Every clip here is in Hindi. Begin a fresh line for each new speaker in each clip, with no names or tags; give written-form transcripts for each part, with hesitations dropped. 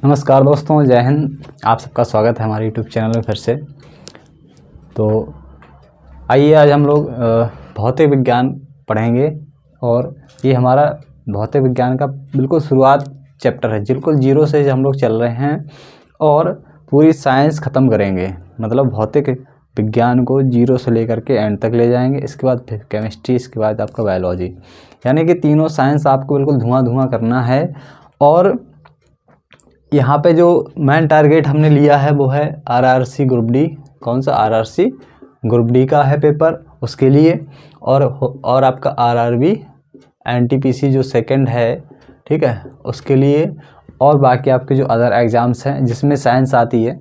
नमस्कार दोस्तों, जय हिंद। आप सबका स्वागत है हमारे यूट्यूब चैनल में फिर से। तो आइए आज हम लोग भौतिक विज्ञान पढ़ेंगे और ये हमारा भौतिक विज्ञान का बिल्कुल शुरुआत चैप्टर है। बिल्कुल जीरो से हम लोग चल रहे हैं और पूरी साइंस ख़त्म करेंगे। मतलब भौतिक विज्ञान को जीरो से लेकर के एंड तक ले जाएंगे। इसके बाद फिर केमिस्ट्री, इसके बाद आपका बायोलॉजी, यानी कि तीनों साइंस आपको बिल्कुल धुआं धुआं करना है। और यहाँ पे जो मेन टारगेट हमने लिया है वो है आरआरसी ग्रुप डी। कौन सा? आरआरसी ग्रुप डी का है पेपर, उसके लिए। और आपका आरआरबी एनटीपीसी जो सेकंड है, ठीक है, उसके लिए। और बाकी आपके जो अदर एग्ज़ाम्स हैं जिसमें साइंस आती है,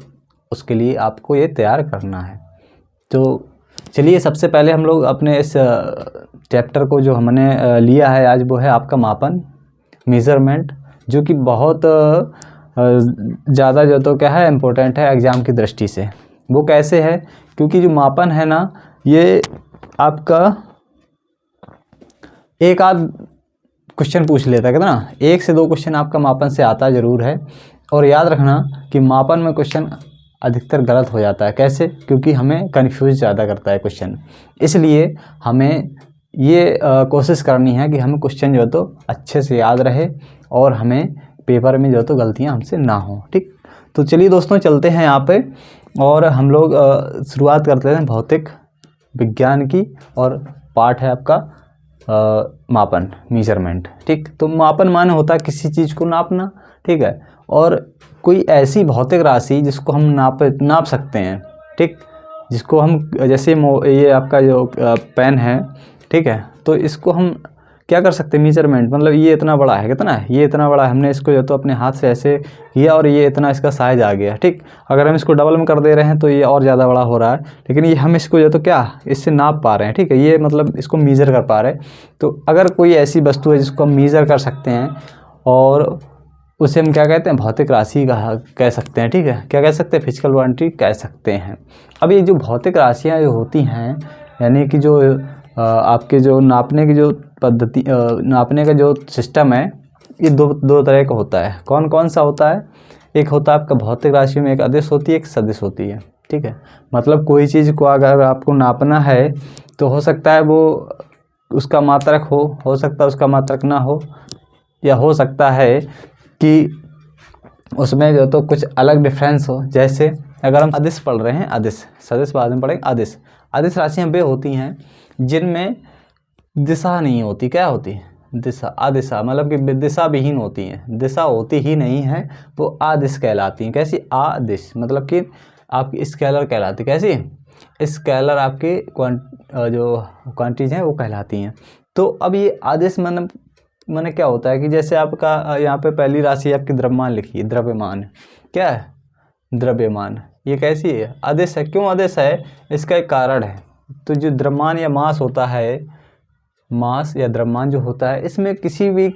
उसके लिए आपको ये तैयार करना है। तो चलिए, सबसे पहले हम लोग अपने इस चैप्टर को जो हमने लिया है आज, वो है आपका मापन, मेज़रमेंट, जो कि बहुत ज़्यादा जो तो क्या है इम्पोर्टेंट है एग्ज़ाम की दृष्टि से। वो कैसे है? क्योंकि जो मापन है ना, ये आपका एक आध क्वेश्चन पूछ लेता है, कहते ना 1 से 2 क्वेश्चन आपका मापन से आता ज़रूर है। और याद रखना कि मापन में क्वेश्चन अधिकतर गलत हो जाता है। कैसे? क्योंकि हमें कन्फ्यूज ज़्यादा करता है क्वेश्चन। इसलिए हमें ये कोशिश करनी है कि हमें क्वेश्चन जो तो अच्छे से याद रहे और हमें पेपर में जो तो गलतियां हमसे ना हो। ठीक, तो चलिए दोस्तों, चलते हैं यहाँ पे और हम लोग शुरुआत करते हैं भौतिक विज्ञान की। और पार्ट है आपका मापन, मेजरमेंट। ठीक, तो मापन माने होता है किसी चीज़ को नापना, ठीक है, और कोई ऐसी भौतिक राशि जिसको हम नाप सकते हैं। ठीक, जिसको हम जैसे ये आपका जो पेन है, ठीक है, तो इसको हम क्या कर सकते हैं? मेजरमेंट, मतलब ये इतना बड़ा है, कितना है, ये इतना बड़ा है, हमने इसको जो तो अपने हाथ से ऐसे किया और ये इतना इसका साइज आ गया। ठीक, अगर हम इसको डबल में कर दे रहे हैं तो ये और ज़्यादा बड़ा हो रहा है, लेकिन ये हम इसको जो तो क्या इससे नाप पा रहे हैं। ठीक है, ये मतलब इसको मीज़र कर पा रहे हैं। तो अगर कोई ऐसी वस्तु है जिसको हम मीज़र कर सकते हैं और उसे हम क्या कहते हैं? भौतिक राशि कह सकते हैं। ठीक है, क्या कह सकते हैं? फिजिकल क्वांटिटी कह सकते हैं। अब ये जो भौतिक राशियाँ जो होती हैं, यानी कि जो आपके जो नापने की जो पद्धति, नापने का जो सिस्टम है, ये दो तरह का होता है। कौन कौन सा होता है? एक होता है आपका भौतिक राशि में एक अदिश होती है, एक सदिश होती है। ठीक है, मतलब कोई चीज़ को अगर आपको नापना है तो हो सकता है वो उसका मात्रक हो सकता है उसका मात्रक ना हो, या हो सकता है कि उसमें जो तो कुछ अलग डिफरेंस हो। जैसे अगर हम अदिश पढ़ रहे हैं, अदिश, सदिश बाद में पढ़ेंगे। अदिश राशियाँ वे होती हैं जिनमें दिशा नहीं होती। क्या होती है? दिशा, अदिशा, मतलब कि दिशा विहीन होती हैं, दिशा होती ही नहीं है, वो आदिश कहलाती हैं। कैसी? आदिश, मतलब कि आपकी स्केलर कहलाती। कैसी? स्केलर आपकी जो क्वांटिटीज हैं वो कहलाती हैं। तो अब ये आदिश माने क्या होता है कि जैसे आपका यहाँ पे पहली राशि आपकी द्रव्यमान लिखी है, द्रव्यमान। क्या है? द्रव्यमान। ये कैसी है? आदिश है। क्यों आदिश है? इसका एक कारण है। तो जो द्रव्यमान या मास होता है, मास या द्रव्यमान जो होता है, इसमें किसी भी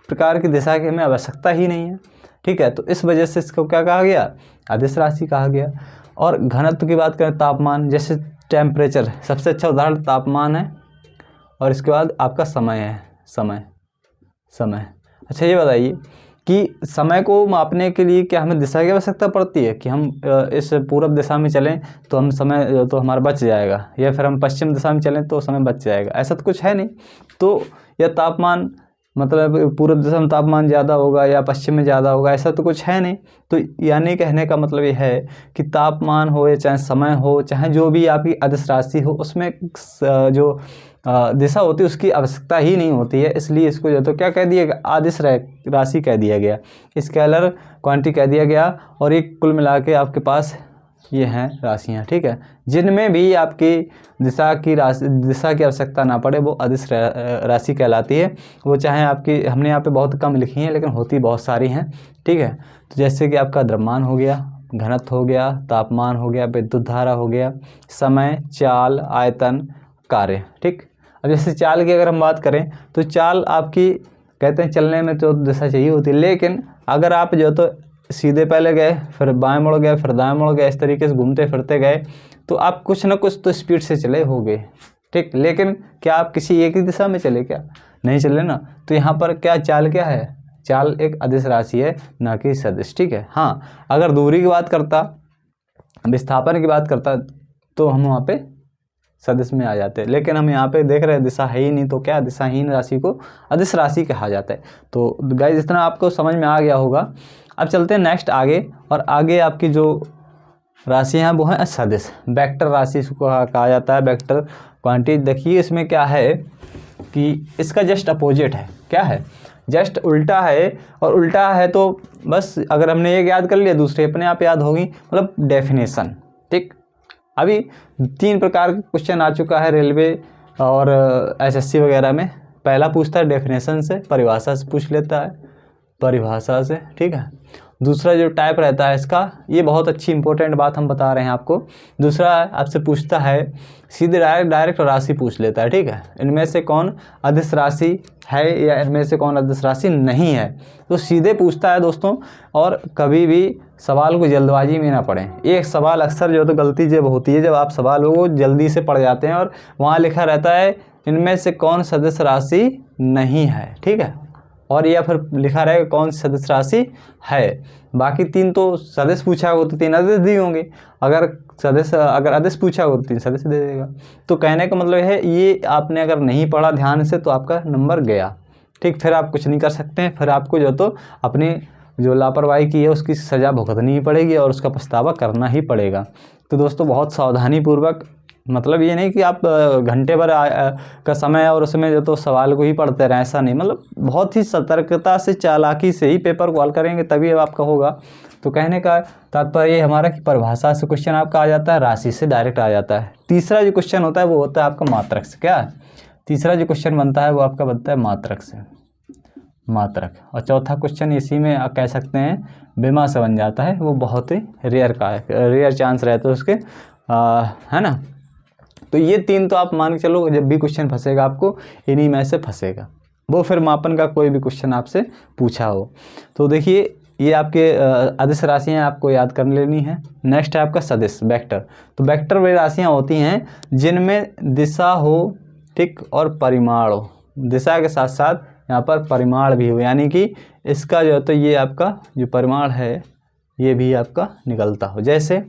प्रकार की दिशा की हमें आवश्यकता ही नहीं है। ठीक है, तो इस वजह से इसको क्या कहा गया? अदिश राशि कहा गया। और घनत्व की बात करें, तापमान, जैसे टेम्परेचर, सबसे अच्छा उदाहरण तापमान है। और इसके बाद आपका समय है, समय। अच्छा, ये बताइए कि समय को मापने के लिए क्या हमें दिशा की आवश्यकता पड़ती है कि हम इस पूर्व दिशा में चलें तो हम समय तो हमारा बच जाएगा, या फिर हम पश्चिम दिशा में चलें तो समय बच जाएगा? ऐसा तो कुछ है नहीं। तो यह तापमान, मतलब पूर्व दिशा में तापमान ज़्यादा होगा या पश्चिम में ज़्यादा होगा, ऐसा तो कुछ है नहीं। तो यानी कहने का मतलब ये है कि तापमान हो या चाहे समय हो, चाहे जो भी आपकी अदिश राशि हो, उसमें जो दिशा होती है उसकी आवश्यकता ही नहीं होती है। इसलिए इसको जो तो क्या कह दिया गया? आदिश राशि कह दिया गया, स्केलर क्वांटिटी कह दिया गया। और ये कुल मिला के आपके पास ये हैं राशियाँ। ठीक है, जिनमें भी आपकी दिशा की आवश्यकता ना पड़े, वो अदिश राशि कहलाती है। वो चाहे आपकी, हमने यहाँ पे बहुत कम लिखी हैं लेकिन होती बहुत सारी हैं। ठीक है, तो जैसे कि आपका द्रव्यमान हो गया, घनत्व हो गया, तापमान हो गया, विद्युत धारा हो गया, समय, चाल, आयतन, कार्य। ठीक, अब जैसे चाल की अगर हम बात करें तो चाल आपकी, कहते हैं चलने में तो दिशा चाहिए होती है, लेकिन अगर आप जो तो सीधे पहले गए, फिर बाएं मुड़ गए, फिर दाएं मुड़ गए, इस तरीके से घूमते फिरते गए, तो आप कुछ ना कुछ तो स्पीड से चले होगे। ठीक, लेकिन क्या आप किसी एक ही दिशा में चले? क्या नहीं चले ना। तो यहाँ पर क्या चाल क्या है? चाल एक अदिश राशि है, ना कि सदिश। ठीक है। हाँ, अगर दूरी की बात करता, विस्थापन की बात करता, तो हम वहाँ पे सदिश में आ जाते हैं, लेकिन हम यहाँ पे देख रहे हैं दिशा है ही नहीं, तो क्या दिशाहीन राशि को अदिश राशि कहा जाता है। तो गाइस इतना आपको समझ में आ गया होगा। अब चलते हैं नेक्स्ट आगे, और आगे आपकी जो राशियाँ हैं वो हैं सदिश, वेक्टर राशि को कहा जाता है, वेक्टर क्वांटिटी। देखिए इसमें क्या है कि इसका जस्ट अपोजिट है। क्या है? जस्ट उल्टा है, और उल्टा है तो बस अगर हमने एक याद कर लिया, दूसरे अपने आप याद होगी, मतलब डेफिनेशन। ठीक, अभी 3 प्रकार के क्वेश्चन आ चुका है रेलवे और एसएससी वगैरह में। पहला पूछता है डेफिनेशन से, परिभाषा से पूछ लेता है, परिभाषा से। ठीक है। दूसरा जो टाइप रहता है इसका, ये बहुत अच्छी इंपॉर्टेंट बात हम बता रहे हैं आपको। दूसरा आपसे पूछता है सीधे डायरेक्ट राशि पूछ लेता है। ठीक है, इनमें से कौन अदिश राशि है या इनमें से कौन अदिश राशि नहीं है, तो सीधे पूछता है दोस्तों। और कभी भी सवाल को जल्दबाजी में ना पढ़ें। एक सवाल अक्सर जो तो गलती जब होती है, जब आप सवाल को जल्दी से पढ़ जाते हैं और वहाँ लिखा रहता है इनमें से कौन सदिश राशि नहीं है। ठीक है, और या फिर लिखा रहेगा कौन सी सदिश राशि है। बाकी 3 तो सदिश पूछा होगा तो 3 अदिश दिए होंगे, अगर अदिश पूछा होगा तो 3 सदिश दे देगा। तो कहने का मतलब है, ये आपने अगर नहीं पढ़ा ध्यान से तो आपका नंबर गया। ठीक, फिर आप कुछ नहीं कर सकते हैं, फिर आपको जो तो अपनी जो लापरवाही की है उसकी सज़ा भुगतनी ही पड़ेगी और उसका पछतावा करना ही पड़ेगा। तो दोस्तों बहुत सावधानीपूर्वक, मतलब ये नहीं कि आप घंटे भर का समय और उसमें जो तो सवाल को ही पढ़ते रहें, ऐसा नहीं। मतलब बहुत ही सतर्कता से, चालाकी से ही पेपर को हल करेंगे तभी अब आपका होगा। तो कहने का तात्पर्य हमारा कि परिभाषा से क्वेश्चन आपका आ जाता है, राशि से डायरेक्ट आ जाता है। तीसरा जो क्वेश्चन होता है वो होता है आपका मात्रक से। क्या तीसरा जो क्वेश्चन बनता है वो आपका बनता है मात्रक से, मात्रक। और चौथा क्वेश्चन इसी में आप कह सकते हैं विमा से बन जाता है। वो बहुत ही रेयर चांस रहता है उसके, है ना। तो ये 3 तो आप मान के चलो, जब भी क्वेश्चन फंसेगा आपको इन्हीं में से फंसेगा, वो फिर मापन का कोई भी क्वेश्चन आपसे पूछा हो। तो देखिए ये आपके अदिश राशियाँ आपको याद कर लेनी है। नेक्स्ट है आपका सदिश, वेक्टर। तो वेक्टर वे राशियाँ होती हैं जिनमें दिशा हो, ठीक, और परिमाण हो। दिशा के साथ साथ यहाँ पर परिमाण भी हो, यानी कि इसका जो है तो ये आपका जो परिमाण है ये भी आपका निकलता हो। जैसे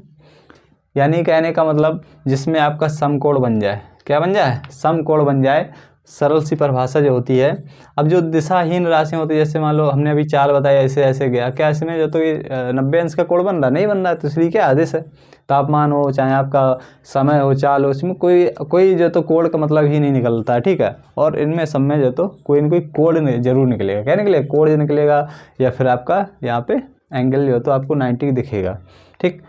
यानी कहने का मतलब जिसमें आपका समकोण बन जाए। क्या बन जाए? समकोण बन जाए। सरल सी परिभाषा जो होती है। अब जो दिशाहीन राशियाँ होती है, जैसे मान लो हमने अभी चाल बताया, ऐसे ऐसे गया, क्या इसमें जो तो ये 90 अंश का कोण बन रहा नहीं बन रहा है, तो इसलिए क्या आदेश है। तापमान हो चाहे आपका समय हो, चाल हो, इसमें कोई जो तो कोण का मतलब ही नहीं निकलता है। ठीक है, और इनमें सब में जो तो कोई न कोई कोण जरूर निकलेगा। क्या निकलेगा? कोण निकलेगा, या फिर आपका यहाँ पे एंगल जो तो आपको 90 दिखेगा। ठीक,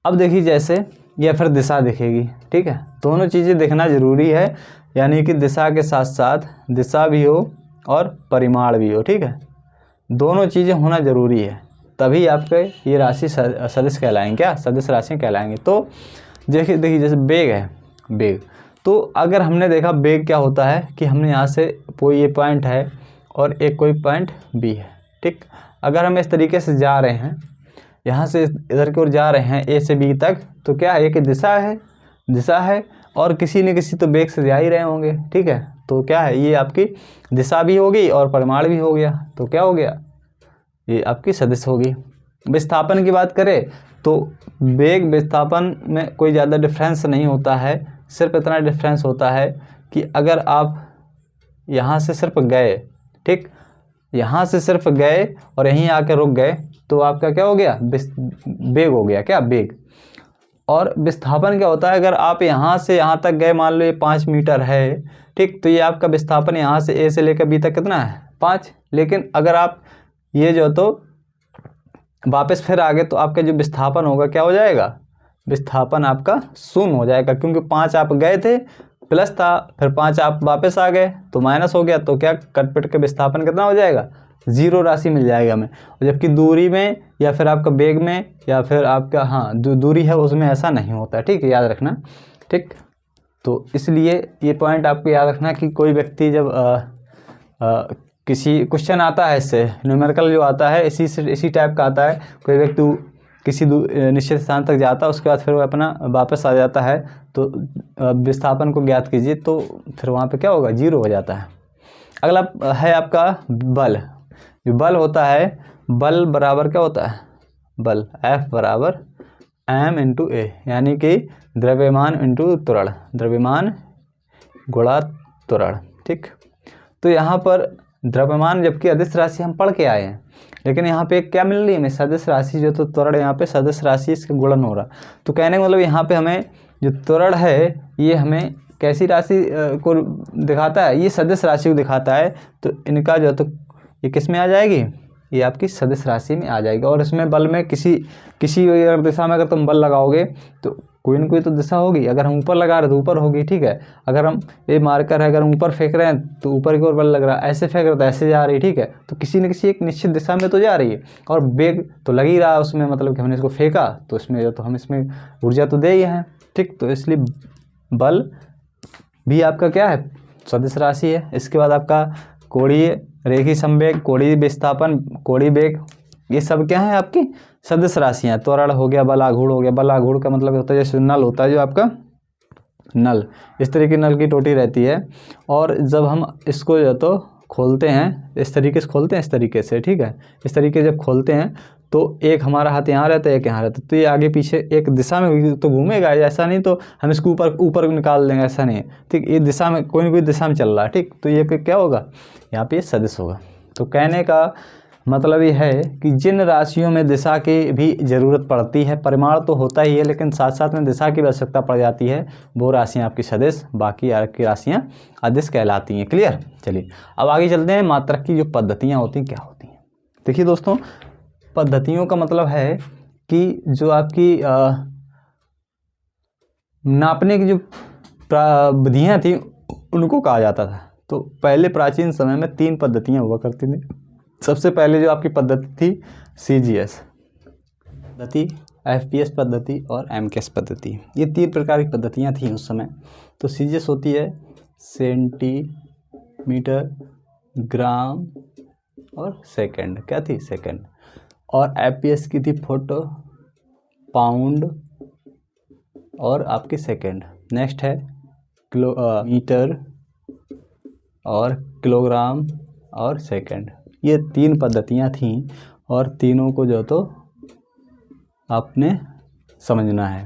अब देखिए जैसे या फिर दिशा दिखेगी। ठीक है, दोनों चीज़ें देखना ज़रूरी है, यानी कि दिशा के साथ साथ दिशा भी हो और परिमाण भी हो। ठीक है, दोनों चीज़ें होना ज़रूरी है, तभी आपके ये राशि सदिश कहलाएंगे। क्या सदिश राशि कहलाएंगे। तो देखिए जैसे बेग है, बेग। तो अगर हमने देखा बेग क्या होता है कि हमने यहाँ से कोई ये पॉइंट है और एक कोई पॉइंट बी है। ठीक, अगर हम इस तरीके से जा रहे हैं, यहाँ से इधर की ओर जा रहे हैं ए से बी तक, तो क्या है? एक दिशा है और किसी न किसी तो बेग से जा ही रहे होंगे। ठीक है, तो क्या है? ये आपकी दिशा भी होगी और परिमाण भी हो गया, तो क्या हो गया? ये आपकी सदिश होगी। विस्थापन की बात करें तो बेग विस्थापन में कोई ज़्यादा डिफरेंस नहीं होता है। सिर्फ इतना डिफरेंस होता है कि अगर आप यहाँ से सिर्फ गए, ठीक, यहाँ से सिर्फ गए और यहीं आकर रुक गए, तो आपका क्या हो गया? बेग हो गया। क्या? बेग। और विस्थापन क्या होता है? अगर आप यहाँ से यहाँ तक गए, मान लो ये 5 मीटर है, ठीक, तो ये आपका विस्थापन यहाँ से ए से लेकर बी तक कितना है? 5। लेकिन अगर आप ये जो तो वापस फिर आगे, तो आपका जो विस्थापन होगा क्या हो जाएगा? विस्थापन आपका 0 हो जाएगा, क्योंकि 5 आप गए थे प्लस था, फिर 5 आप वापस आ गए तो माइनस हो गया, तो क्या कटपिट के विस्थापन कितना हो जाएगा? 0 राशि मिल जाएगा हमें। जबकि दूरी में या फिर आपका बेग में या फिर आपका दूरी है उसमें ऐसा नहीं होता। ठीक है, याद रखना। ठीक, तो इसलिए ये पॉइंट आपको याद रखना कि कोई व्यक्ति जब किसी क्वेश्चन आता है, इससे न्यूमेरिकल जो आता है इसी टाइप का आता है। कोई व्यक्ति किसी निश्चित स्थान तक जाता है, उसके बाद फिर वो अपना वापस आ जाता है, तो विस्थापन को ज्ञात कीजिए, तो फिर वहाँ पे क्या होगा? 0 हो जाता है। अगला है आपका बल। जो बल होता है, बल बराबर क्या होता है, बल F बराबर m इंटू ए, यानी कि द्रव्यमान इंटू त्वरण, द्रव्यमान गुणा त्वरण। ठीक, तो यहाँ पर द्रव्यमान जबकि अदिश राशि हम पढ़ के आए हैं, लेकिन यहाँ पे क्या मिल रही है हमें, सदिश राशि, जो तो त्वरण यहाँ पे सदिश राशि इसका गुणन हो रहा। तो कहने का मतलब यहाँ पे हमें जो त्वरण है ये हमें कैसी राशि को दिखाता है, ये सदिश राशि को दिखाता है। तो इनका जो तो ये किस में आ जाएगी, ये आपकी सदिश राशि में आ जाएगी। और इसमें बल में किसी अगर दिशा में अगर तुम बल लगाओगे तो कोई न कोई तो दिशा होगी। अगर हम ऊपर लगा रहे तो ऊपर होगी, ठीक है। अगर हम ये मार्कर है, अगर हम ऊपर फेंक रहे हैं तो ऊपर की ओर बल लग रहा है, ऐसे फेंक रहे तो ऐसे जा रही है, ठीक है। तो किसी न किसी एक निश्चित दिशा में तो जा रही है, और वेग तो लग ही रहा है उसमें, मतलब कि हमने इसको फेंका तो इसमें जो तो हम इसमें ऊर्जा तो दे ही हैं, ठीक। तो इसलिए बल भी आपका क्या है, सदिश राशि है। इसके बाद आपका कोणीय रेखीय संवेग, कोणीय विस्थापन, कोणीय वेग, ये सब क्या है आपकी सदिश राशियाँ। त्वरण हो गया, बल आघूर्ण हो गया। बल आघूर्ण का मतलब होता है जैसे नल होता है जो आपका नल, इस तरीके नल की टोटी रहती है, और जब हम इसको जो तो खोलते हैं इस तरीके से खोलते हैं, इस तरीके से, ठीक है। इस तरीके से जब खोलते हैं तो एक हमारा हाथ यहाँ रहता है, एक यहाँ रहता है, तो ये आगे पीछे एक दिशा में तो घूमेगा, ऐसा नहीं तो हम इसको ऊपर निकाल देंगे, ऐसा नहीं है, ठीक। ये दिशा में कोई ना कोई दिशा में चल रहा है, ठीक। तो ये पे क्या होगा, यहाँ पे सदिश होगा। तो कहने का मतलब ये है कि जिन राशियों में दिशा की भी ज़रूरत पड़ती है, परिमाण तो होता ही है लेकिन साथ साथ में दिशा की आवश्यकता पड़ जाती है, वो राशियाँ आपकी सदिश, बाकी की राशियाँ अदिश कहलाती हैं। क्लियर। चलिए अब आगे चलते हैं, मात्रक की जो पद्धतियाँ होती हैं क्या होती हैं। देखिए दोस्तों, पद्धतियों का मतलब है कि जो आपकी नापने की जो विधियाँ थी उनको कहा जाता था। तो पहले प्राचीन समय में 3 पद्धतियाँ हुआ करती थी। सबसे पहले जो आपकी पद्धति थी CGS पद्धति, FPS पद्धति और MKS पद्धति, ये 3 प्रकार की पद्धतियाँ थी उस समय। तो CGS होती है सेंटीमीटर, ग्राम और सेकंड, क्या थी सेकंड। और FPS की थी फुट, पाउंड और आपकी सेकंड। नेक्स्ट है मीटर और किलोग्राम और सेकंड। ये 3 पद्धतियाँ थीं और तीनों को जो तो आपने समझना है।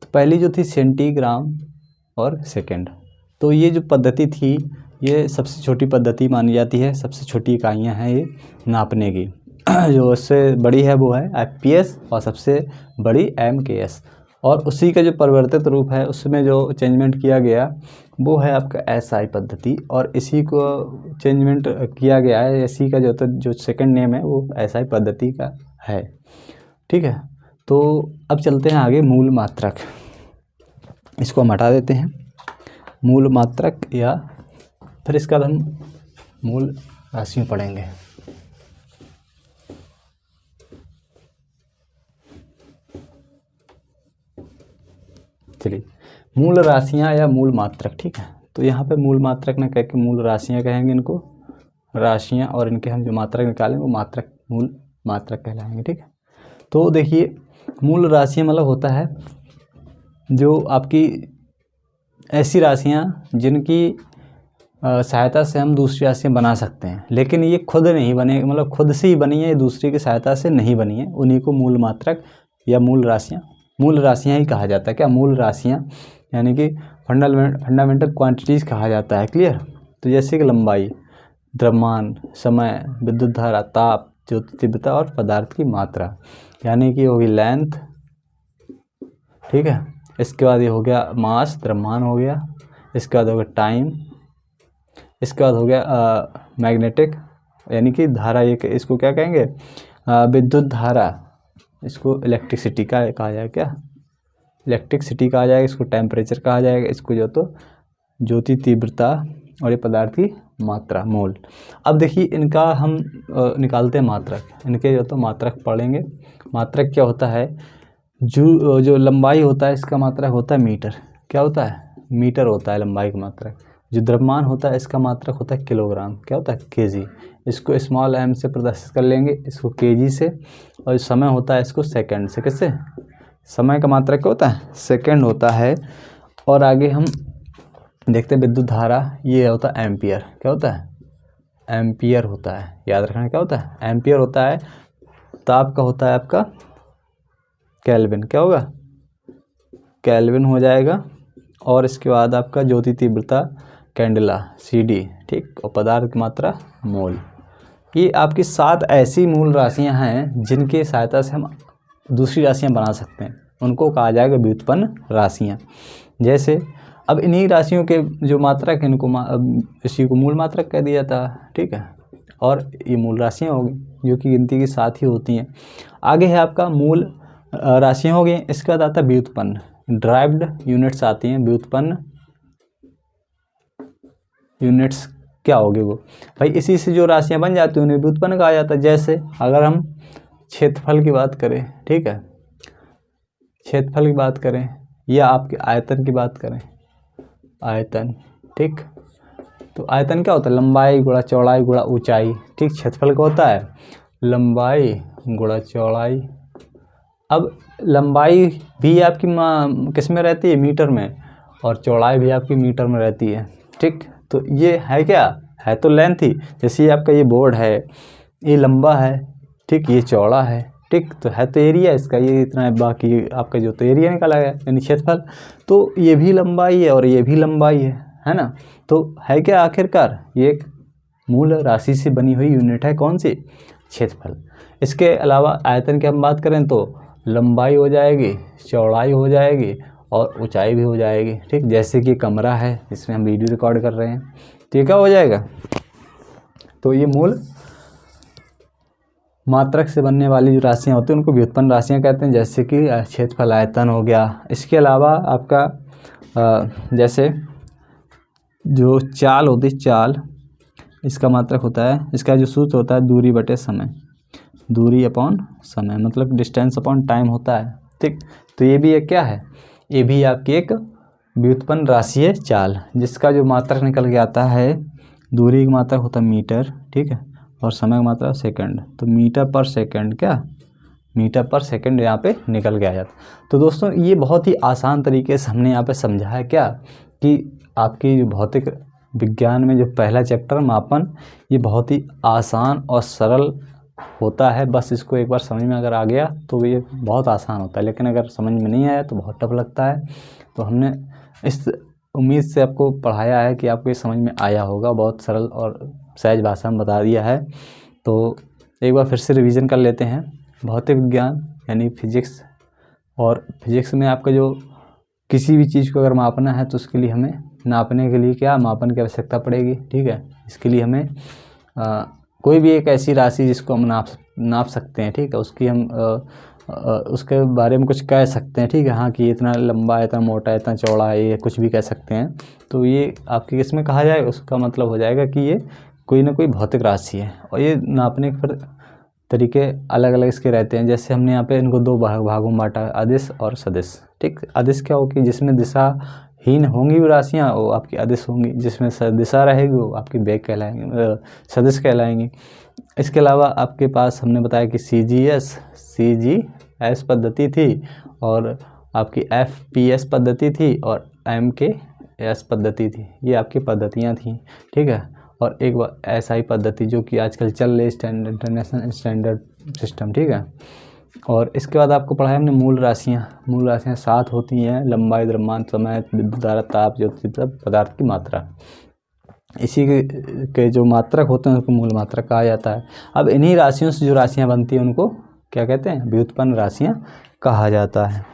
तो पहली जो थी सेंटीग्राम और सेकंड, तो ये जो पद्धति थी ये सबसे छोटी पद्धति मानी जाती है, सबसे छोटी इकाइयाँ हैं ये नापने की। जो उससे बड़ी है वो है FPS और सबसे बड़ी MKS। और उसी का जो परिवर्तित रूप है उसमें जो चेंजमेंट किया गया वो है आपका SI पद्धति, और इसी को चेंजमेंट किया गया है, इसी का जो सेकंड नेम है वो SI पद्धति का है, ठीक है। तो अब चलते हैं आगे मूल मात्रक, इसको हम हटा देते हैं मूल मात्रक, या फिर इसका हम मूल राशियों पढ़ेंगे। चलिए मूल राशियाँ या मूल मात्रक, ठीक है। तो यहाँ पे मूल मात्रक न कह के मूल राशियाँ कहेंगे इनको, राशियाँ, और इनके हम जो मात्रक निकालेंगे वो मात्रक मूल मात्रक कहलाएंगे, ठीक है। तो देखिए मूल राशियाँ मतलब होता है जो आपकी ऐसी राशियाँ जिनकी सहायता से हम दूसरी राशियाँ बना सकते हैं, लेकिन ये खुद नहीं बने, मतलब खुद से ही बनी है, ये दूसरी की सहायता से नहीं बनी है, उन्हीं को मूल मात्रक या मूल राशियाँ ही कहा जाता है। क्या मूल राशियाँ, यानी कि फंडामेंटल क्वांटिटीज़ कहा जाता है। क्लियर। तो जैसे कि लंबाई, द्रव्यमान, समय, विद्युत धारा, ताप, ज्योति तीव्रता और पदार्थ की मात्रा, यानी कि होगी लेंथ, ठीक है। इसके बाद ये हो गया मास, द्रव्यमान हो गया। इसके बाद हो गया टाइम। इसके बाद हो गया मैग्नेटिक, यानी कि धारा, ये इसको क्या कहेंगे, विद्युत धारा, इसको इलेक्ट्रिसिटी का कहा जाएगा, क्या इलेक्ट्रिसिटी कहा जाएगा। इसको टेम्परेचर कहा जाएगा, इसको जो तो ज्योति तीव्रता, और ये पदार्थ की मात्रा, मोल। अब देखिए इनका हम निकालते हैं मात्रक, इनके जो तो मात्रक पढ़ेंगे। मात्रक क्या होता है, जो लंबाई होता है इसका मात्रक होता है मीटर, क्या होता है मीटर होता है लंबाई का मात्रक। जो द्रव्यमान होता है इसका मात्रक होता है किलोग्राम, क्या होता है केजी। इसको स्मॉल m से प्रदर्शित कर लेंगे, इसको केजी से। और समय होता है इसको सेकंड से, किससे, समय का मात्रक क्या होता है सेकंड होता है। और आगे हम देखते हैं विद्युत धारा, ये होता है एम्पियर, क्या होता है एम्पियर होता है। याद रखना क्या होता है, एम्पियर होता है। ताप का होता है आपका केल्विन, क्या होगा, केल्विन हो जाएगा। और इसके बाद आपका ज्योति तीव्रता कैंडेला CD, ठीक, और पदार्थ की मात्रा मोल। ये आपकी 7 ऐसी मूल राशियां हैं जिनकी सहायता से हम दूसरी राशियां बना सकते हैं, उनको कहा जाएगा व्युत्पन्न राशियां। जैसे अब इन्हीं राशियों के जो मात्रक, इनको इसी को मूल मात्रक कह दिया था, ठीक है। और ये मूल राशियां होगी जो कि गिनती की 7 ही होती हैं। आगे है आपका मूल राशियां हो गई। इसके बाद आता है व्युत्पन्न, ड्राइव्ड यूनिट्स आती हैं। व्युत्पन्न यूनिट्स क्या होगी वो, भाई इसी से जो राशियां बन जाती हैं उन्हें व्युत्पन्न कहा जाता है। जैसे अगर हम क्षेत्रफल की बात करें, ठीक है, क्षेत्रफल की बात करें या आपके आयतन की बात करें, आयतन, ठीक, तो आयतन क्या होता है, लंबाई गुणा चौड़ाई गुणा ऊंचाई, ठीक। क्षेत्रफल का होता है लंबाई गुणा चौड़ाई। अब लंबाई भी आपकी किस में रहती है, मीटर में, और चौड़ाई भी आपकी मीटर में रहती है, ठीक। तो ये है क्या, है तो लेंथ ही। जैसे ये आपका ये बोर्ड है, ये लंबा है, ठीक, ये चौड़ा है, ठीक, तो है तो एरिया इसका ये इतना है, बाकी आपका जो तो एरिया निकाला गया यानी क्षेत्रफल। तो ये भी लंबाई है और ये भी लंबाई है ना। तो है क्या आखिरकार, ये एक मूल राशि से बनी हुई यूनिट है, कौन सी, क्षेत्रफल। इसके अलावा आयतन की हम बात करें तो लंबाई हो जाएगी, चौड़ाई हो जाएगी और ऊंचाई भी हो जाएगी, ठीक। जैसे कि कमरा है इसमें हम वीडियो रिकॉर्ड कर रहे हैं, तो ये क्या हो जाएगा, तो ये मूल मात्रक से बनने वाली जो राशियाँ होती हैं उनको व्युत्पन्न राशियाँ कहते हैं। जैसे कि क्षेत्रफल, आयतन हो गया। इसके अलावा आपका जैसे जो चाल होती है, चाल, इसका मात्रक होता है, इसका जो सूत्र होता है दूरी बटे समय, दूरी अपॉन समय, मतलब डिस्टेंस अपॉन टाइम होता है, ठीक। तो ये भी एक क्या है, ये भी आपकी एक व्युत्पन्न राशि है, चाल, जिसका जो मात्रक निकल के आता है, दूरी का मात्रक होता है मीटर, ठीक है, और समय का मात्रक सेकंड। तो मीटर पर सेकंड, क्या, मीटर पर सेकंड यहाँ पे निकल के आ जाता। तो दोस्तों ये बहुत ही आसान तरीके से हमने यहाँ पे समझा है क्या, कि आपकी जो भौतिक विज्ञान में जो पहला चैप्टर मापन, ये बहुत ही आसान और सरल होता है। बस इसको एक बार समझ में अगर आ गया तो ये बहुत आसान होता है, लेकिन अगर समझ में नहीं आया तो बहुत टफ लगता है। तो हमने इस उम्मीद से आपको पढ़ाया है कि आपको ये समझ में आया होगा, बहुत सरल और सहज भाषा में बता दिया है। तो एक बार फिर से रिवीजन कर लेते हैं। भौतिक विज्ञान यानी फिजिक्स, और फिजिक्स में आपका जो किसी भी चीज़ को अगर मापना है तो उसके लिए हमें नापने के लिए क्या, मापन की आवश्यकता पड़ेगी, ठीक है। इसके लिए हमें कोई भी एक ऐसी राशि जिसको हम नाप सकते हैं, ठीक है, उसकी हम उसके बारे में कुछ कह सकते हैं, ठीक है, हाँ, कि इतना लंबा है, इतना मोटा है, इतना चौड़ा है, ये कुछ भी कह सकते हैं। तो ये आपकी किसमें कहा जाए, उसका मतलब हो जाएगा कि ये कोई ना कोई भौतिक राशि है। और ये नापने के फिर तरीके अलग अलग इसके रहते हैं। जैसे हमने यहाँ पे इनको 2 भागों में बांटा, अदिश और सदिश, ठीक। अदिश क्या होगी, जिसमें दिशाहीन होंगी वो राशियाँ, वो आपकी अदिश होंगी। जिसमें दिशा रहेगी वो आपकी वेग कहलाएंगी, सदिश कहलाएंगी। इसके अलावा आपके पास हमने बताया कि CGS पद्धति थी, और आपकी FPS पद्धति थी, और MKS पद्धति थी। ये आपकी पद्धतियाँ थीं, ठीक है। और एक SI पद्धति जो कि आजकल चल रही इंटरनेशनल स्टैंडर्ड सिस्टम, ठीक है। और इसके बाद आपको पढ़ाया हमने मूल राशियाँ। मूल राशियाँ 7 होती हैं, लंबाई, द्रव्यमान, समय, विद्युत धारा, ताप, ज्योति, पदार्थ की मात्रा। इसी के जो मात्रक होते हैं उनको मूल मात्रक कहा जाता है। अब इन्हीं राशियों से जो राशियाँ बनती हैं उनको क्या कहते हैं, व्युत्पन्न राशियाँ कहा जाता है।